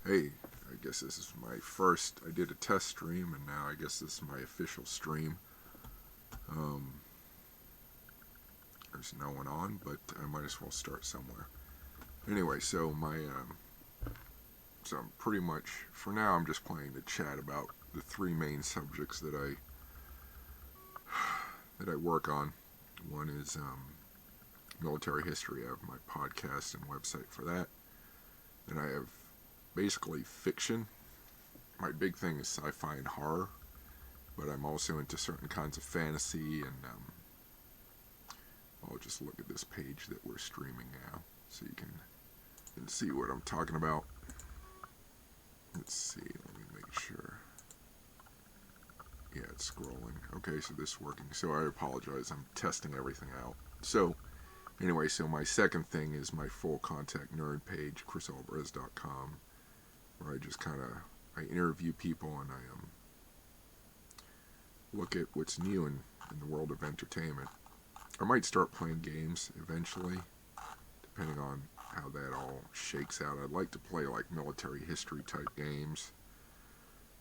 Hey, I guess this is my first. I did a test stream, and now I guess this is my official stream. Um, there's no one on, but I might as well start somewhere. Anyway, so so I'm pretty much for now. I'm just planning to chat about the three main subjects that I work on. One is military history. I have my podcast and website for that. Then I have basically fiction. My big thing is sci-fi and horror, but I'm also into certain kinds of fantasy, and I'll just look at this page that we're streaming now so you can see what I'm talking about. Let's see, let me make sure. Yeah, it's scrolling. Okay, so this is working. So I apologize, I'm testing everything out. So, anyway, so my second thing is my full contact nerd page, chrisalvarez.com, where I just kind of, I interview people and I look at what's new in the world of entertainment. I might start playing games eventually, depending on how that all shakes out. I'd like to play like military history type games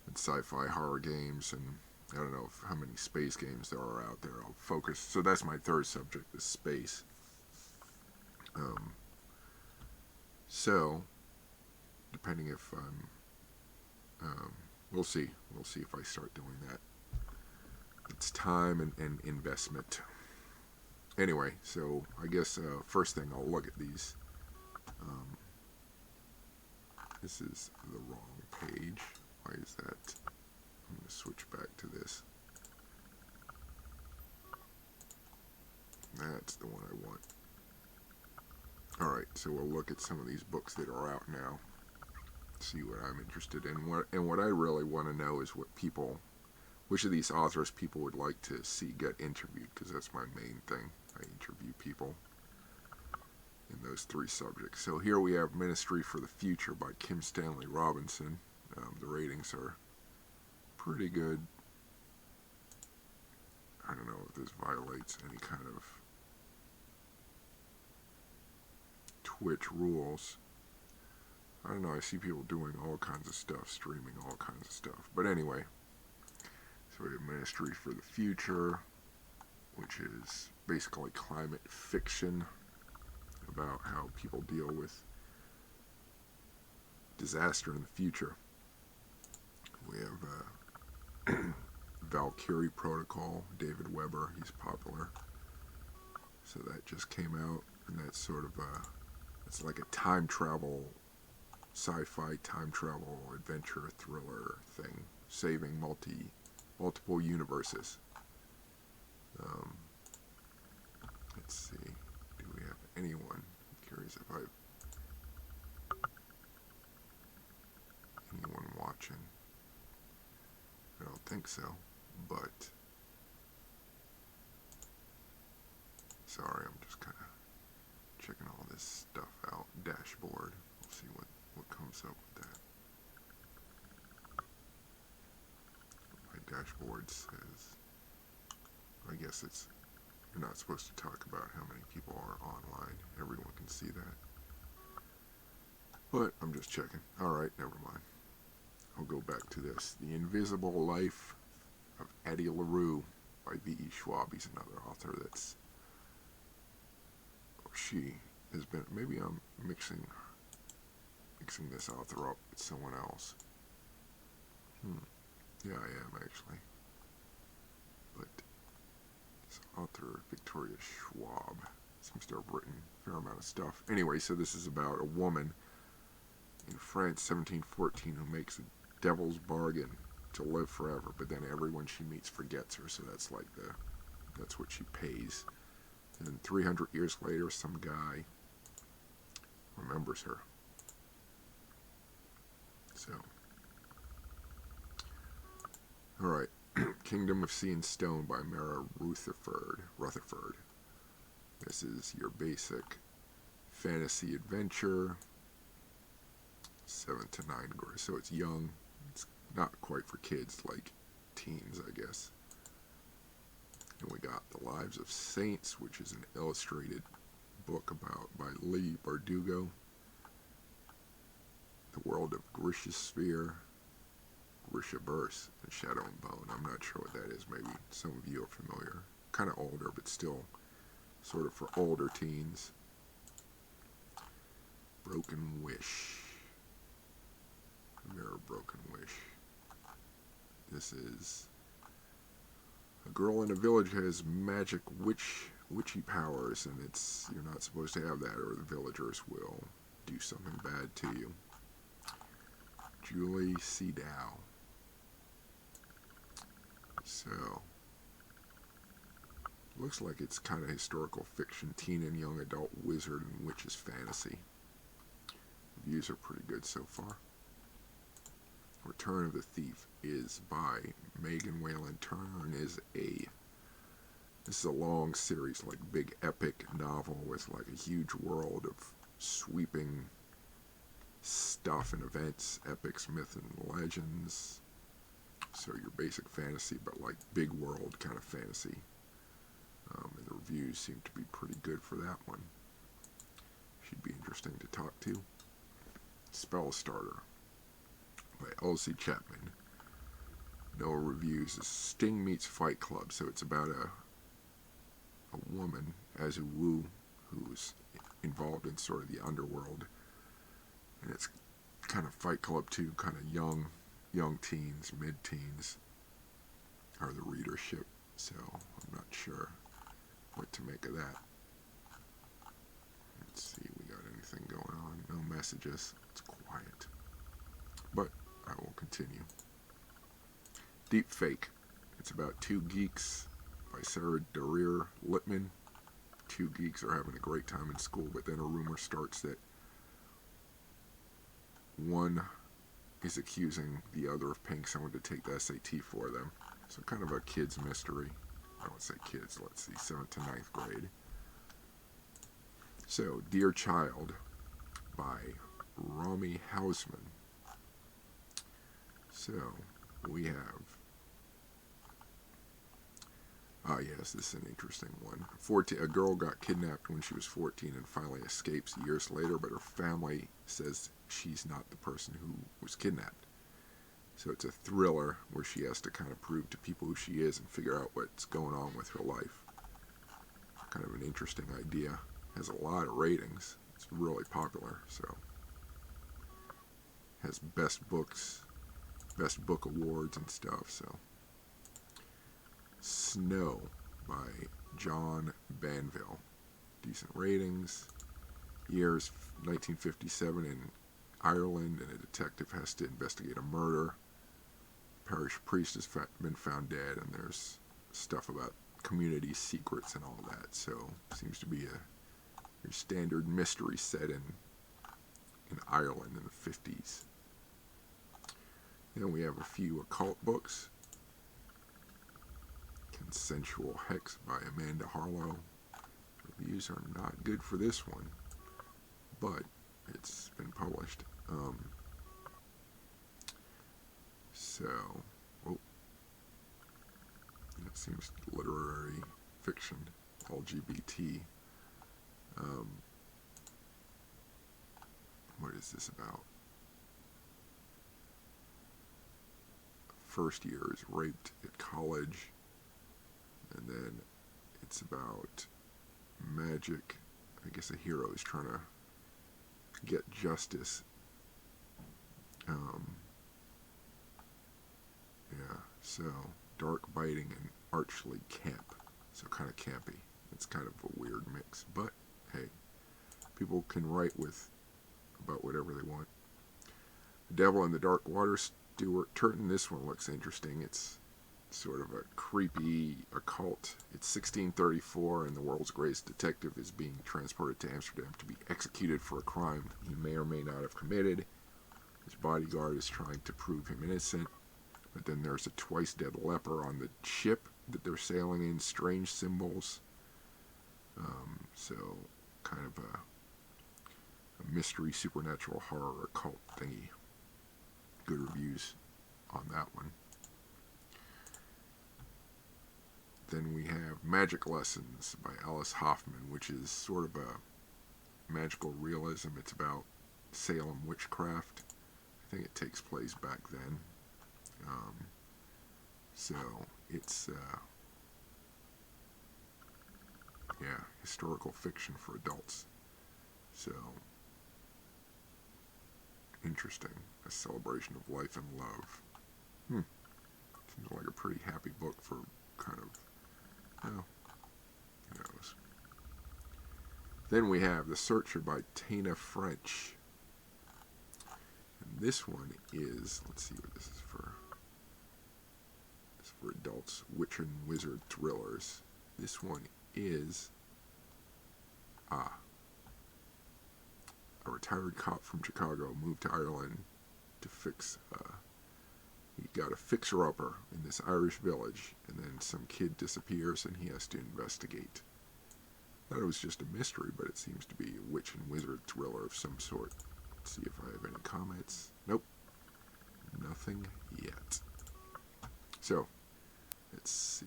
and sci-fi horror games, and I don't know how many space games there are out there. I'll focus. So that's my third subject, is space. So depending if we'll see if I start doing that. It's time and investment. Anyway, so I guess first thing, I'll look at these. This is the wrong page. Why is that? I'm going to switch back to this. That's the one I want. Alright, so we'll look at some of these books that are out now. See what I'm interested in. What I really want to know is which of these authors people would like to see get interviewed, because that's my main thing. I interview people in those three subjects. So here we have Ministry for the Future by Kim Stanley Robinson. The ratings are pretty good. I don't know if this violates any kind of Twitch rules. I don't know, I see people doing all kinds of stuff, streaming all kinds of stuff. But anyway, so we have Ministry for the Future, which is basically climate fiction about how people deal with disaster in the future. We have Valkyrie Protocol, David Weber, he's popular. So that just came out, and that's sort of it's like a time travel, sci-fi time travel adventure thriller thing, saving multiple universes. Let's see, do we have anyone? I'm curious if I've anyone watching. I don't think so, but sorry, I'm just kind of checking all this stuff out. Dashboard. We'll see what comes up with that. My dashboard says, I guess you're not supposed to talk about how many people are online. Everyone can see that. But I'm just checking. Alright, never mind. I'll go back to this. The Invisible Life of Addie LaRue by V.E. Schwab. He's another author that's, or she has been, maybe I'm mixing this author up with someone else. Yeah, I am actually. But this author, Victoria Schwab, seems to have written a fair amount of stuff. Anyway, so this is about a woman in France, 1714, who makes a devil's bargain to live forever, but then everyone she meets forgets her, so that's what she pays. And then 300 years later, some guy remembers her. So, alright, Kingdom of Sea and Stone by Mara Rutherford. This is your basic fantasy adventure, 7 to 9 grade, so it's young. It's not quite for kids, like teens, I guess. And we got The Lives of Saints, which is an illustrated book by Lee Bardugo. The World of Grisha's Sphere, Grisha Burst, and Shadow and Bone. I'm not sure what that is. Maybe some of you are familiar. Kind of older, but still sort of for older teens. Broken Wish. Mirror Broken Wish. This is a girl in a village has magic witchy powers, and you're not supposed to have that, or the villagers will do something bad to you. Julie C. Dow. So, looks like it's kind of historical fiction, teen and young adult wizard and witches fantasy. Reviews are pretty good so far. Return of the Thief is by Megan Whalen Turner, and this is a long series, like big epic novel with like a huge world of sweeping stuff and events, epics, myth, and legends. So your basic fantasy, but like big world kind of fantasy. And the reviews seem to be pretty good for that one. Should be interesting to talk to. Spell Starter by Elsie Chapman. No reviews. Sting meets Fight Club. So it's about a woman, Azu Wu, who's involved in sort of the underworld. And it's kind of Fight Club too, kind of young teens, mid-teens are the readership. So I'm not sure what to make of that. Let's see, we got anything going on? No messages. It's quiet. But I will continue. Deep Fake. It's about two geeks by Sarah Darir Littman. Two geeks are having a great time in school, but then a rumor starts that one is accusing the other of paying someone to take the SAT for them. So kind of a kid's mystery. I won't say kids, let's see, 7th to 9th grade. So, Dear Child by Romney Hausmann. So, we have... yes, this is an interesting one. A girl got kidnapped when she was 14 and finally escapes years later, but her family says she's not the person who was kidnapped. So it's a thriller where she has to kind of prove to people who she is and figure out what's going on with her life. Kind of an interesting idea. Has a lot of ratings. It's really popular, so. Has best book awards and stuff, so. Snow by John Banville. Decent ratings. Years 1957 in Ireland, and a detective has to investigate a murder. Parish priest has been found dead, and there's stuff about community secrets and all that. So seems to be your standard mystery set in Ireland in the 50s. Then we have a few occult books. Consensual Hex by Amanda Harlow. Reviews are not good for this one, but it's been published. It seems literary fiction, LGBT. What is this about? First year is raped at college, and then it's about magic. I guess a hero is trying to get justice. So dark, biting, and archly camp. So kind of campy. It's kind of a weird mix, but hey, people can write about whatever they want. The Devil in the Dark Water, Stuart Turton. This one looks interesting. It's sort of a creepy occult. It's 1634, and the world's greatest detective is being transported to Amsterdam to be executed for a crime he may or may not have committed. His bodyguard is trying to prove him innocent, but then there's a twice-dead leper on the ship that they're sailing in. Strange symbols. So kind of a mystery, supernatural, horror, occult thingy. Good reviews on that one. Then we have Magic Lessons by Alice Hoffman, which is sort of a magical realism. It's about Salem witchcraft. think it takes place back then. So it's yeah, historical fiction for adults. So interesting. A celebration of life and love. Seems like a pretty happy book for kind of, well, who knows. Then we have The Searcher by Tana French. And this one is, let's see what this is for. It's for adults, witch and wizard thrillers. This one is a retired cop from Chicago moved to Ireland to fix, he got a fixer-upper in this Irish village, and then some kid disappears and he has to investigate. I thought it was just a mystery, but it seems to be a witch and wizard thriller of some sort. Let's see if I have any comments. Nope. Nothing yet. So, let's see.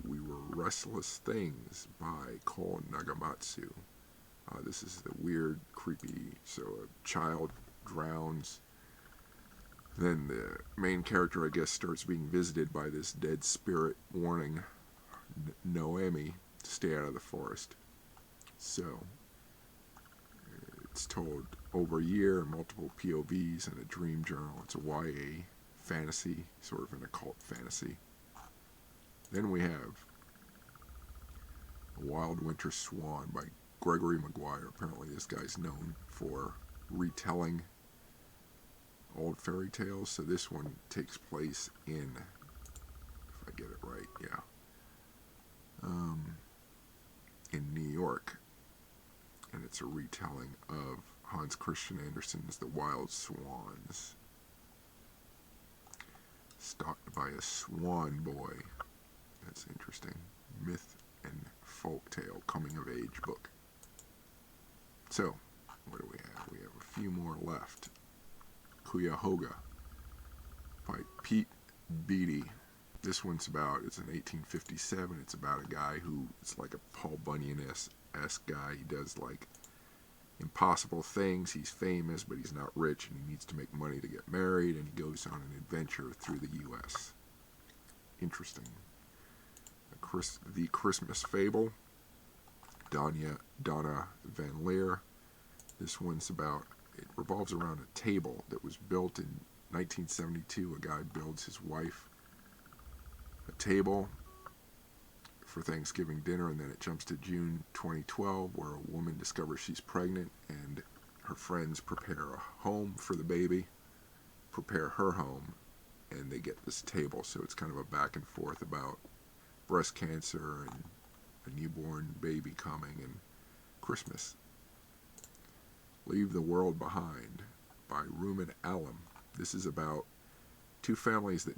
We Were Restless Things by Ko Nagamatsu. This is the weird, creepy, so a child drowns. Then the main character, I guess, starts being visited by this dead spirit warning Noemi to stay out of the forest. So, it's told over a year, multiple POVs, and a dream journal. It's a YA fantasy, sort of an occult fantasy. Then we have A Wild Winter Swan by Gregory Mcguire. Apparently this guy's known for retelling old fairy tales, so this one takes place in, if I get it right, yeah, in New York, and it's a retelling of Hans Christian Andersen's The Wild Swans, stalked by a swan boy. That's interesting. Myth and folktale coming of age book. So, what do we have? We have a few more left. Cuyahoga by Pete Beattie. This one's about, it's in 1857, it's about a guy who, it's like a Paul Bunyan-esque guy. He does like impossible things. He's famous, but he's not rich, and he needs to make money to get married, and he goes on an adventure through the U.S. Interesting. The Christmas Fable, Donna Van Leer. This one's about, it revolves around a table that was built in 1972. A guy builds his wife a table for Thanksgiving dinner, and then it jumps to June 2012, where a woman discovers she's pregnant, and her friends prepare a home for the baby, prepare her home, and they get this table. So it's kind of a back and forth about breast cancer and a newborn baby coming and Christmas. Leave the World Behind by Rumen Alam. This is about two families that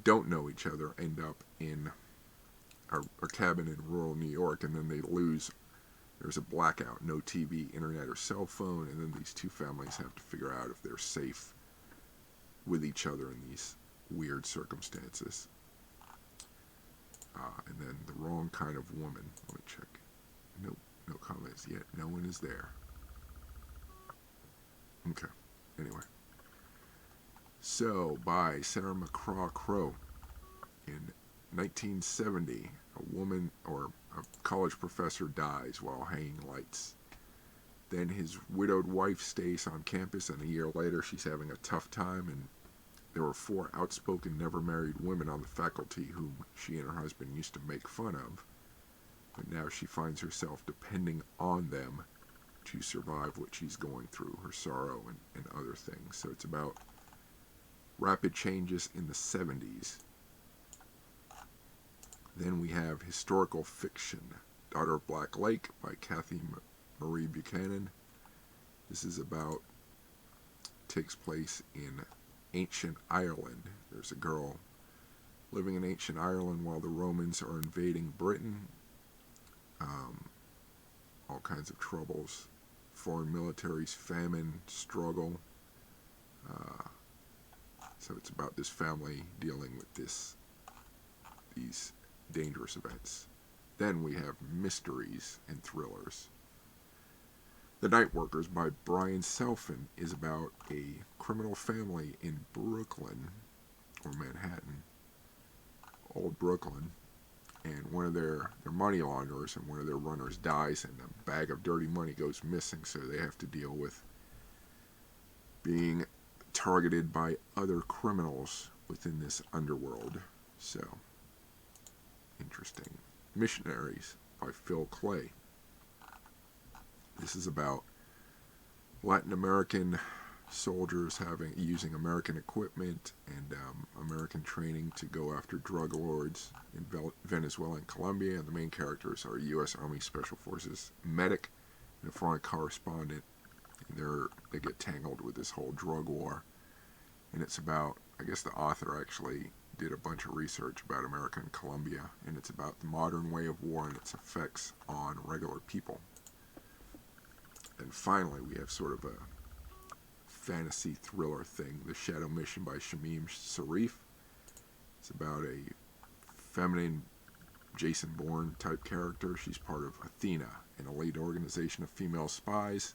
don't know each other, end up in a cabin in rural New York, and then they lose. There's a blackout, no TV, internet, or cell phone, and then these two families have to figure out if they're safe with each other in these weird circumstances. And then The Wrong Kind of Woman. Let me check. Nope, no comments yet. No one is there. Okay, anyway. So, by Sarah McCraw Crow. In 1970, a woman or a college professor dies while hanging lights. Then his widowed wife stays on campus, and a year later she's having a tough time, and there were 4 outspoken, never-married women on the faculty whom she and her husband used to make fun of, but now she finds herself depending on them to survive what she's going through, her sorrow and other things. So it's about rapid changes in the 70s. Then we have historical fiction, Daughter of Black Lake by Kathy Marie Buchanan. This is about, takes place in ancient Ireland. There's a girl living in ancient Ireland while the Romans are invading Britain. All kinds of troubles, foreign militaries, famine, struggle. So it's about this family dealing with these dangerous events. Then we have mysteries and thrillers. The Night Workers by Brian Selfin is about a criminal family in Brooklyn, or Manhattan, old Brooklyn, and one of their money launderers and one of their runners dies, and a bag of dirty money goes missing, so they have to deal with being targeted by other criminals within this underworld. So, interesting. Missionaries by Phil Clay. This is about Latin American soldiers using American equipment and American training to go after drug lords in Venezuela and Colombia. And the main characters are a U.S. Army Special Forces medic and a foreign correspondent. And they get tangled with this whole drug war. And it's about, I guess the author actually did a bunch of research about America and Colombia, and it's about the modern way of war and its effects on regular people. And finally, we have sort of a fantasy thriller thing, The Shadow Mission by Shamim Sarif. It's about a feminine Jason Bourne type character. She's part of Athena, an elite organization of female spies.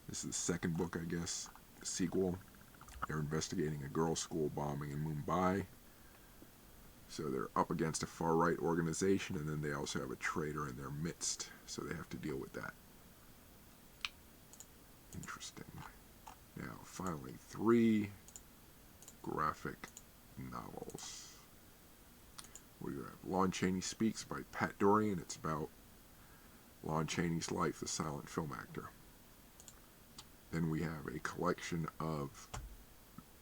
This is the second book, I guess, the sequel. They're investigating a girls' school bombing in Mumbai. So they're up against a far-right organization, and then they also have a traitor in their midst. So they have to deal with that. Interesting. Now, finally, 3 graphic novels. We have Lon Chaney Speaks by Pat Dorian. It's about Lon Chaney's life, the silent film actor. Then we have a collection of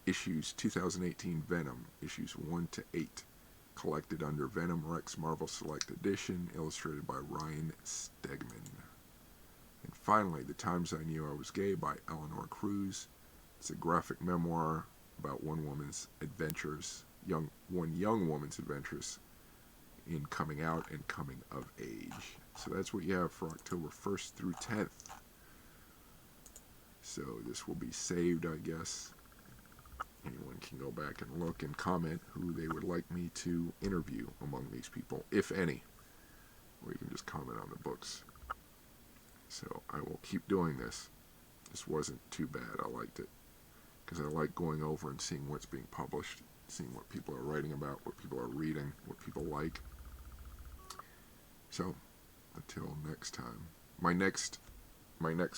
issues 2018 Venom, issues 1 to 8, collected under Venom Rex Marvel Select Edition, illustrated by Ryan Stegman. And finally, The Times I Knew I Was Gay by Eleanor Cruz. It's a graphic memoir about one young woman's adventures in coming out and coming of age. So that's what you have for October 1st through 10th. So this will be saved, I guess. Anyone can go back and look and comment who they would like me to interview among these people, if any. Or you can just comment on the books. So I will keep doing this. This wasn't too bad. I liked it. Because I like going over and seeing what's being published, seeing what people are writing about, what people are reading, what people like. So, until next time. My next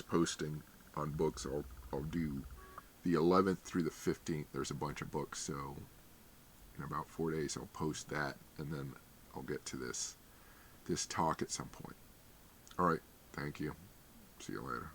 posting on books, I'll do the 11th through the 15th. There's a bunch of books, so in about 4 days I'll post that, and then I'll get to this talk at some point. Alright, thank you. See you later.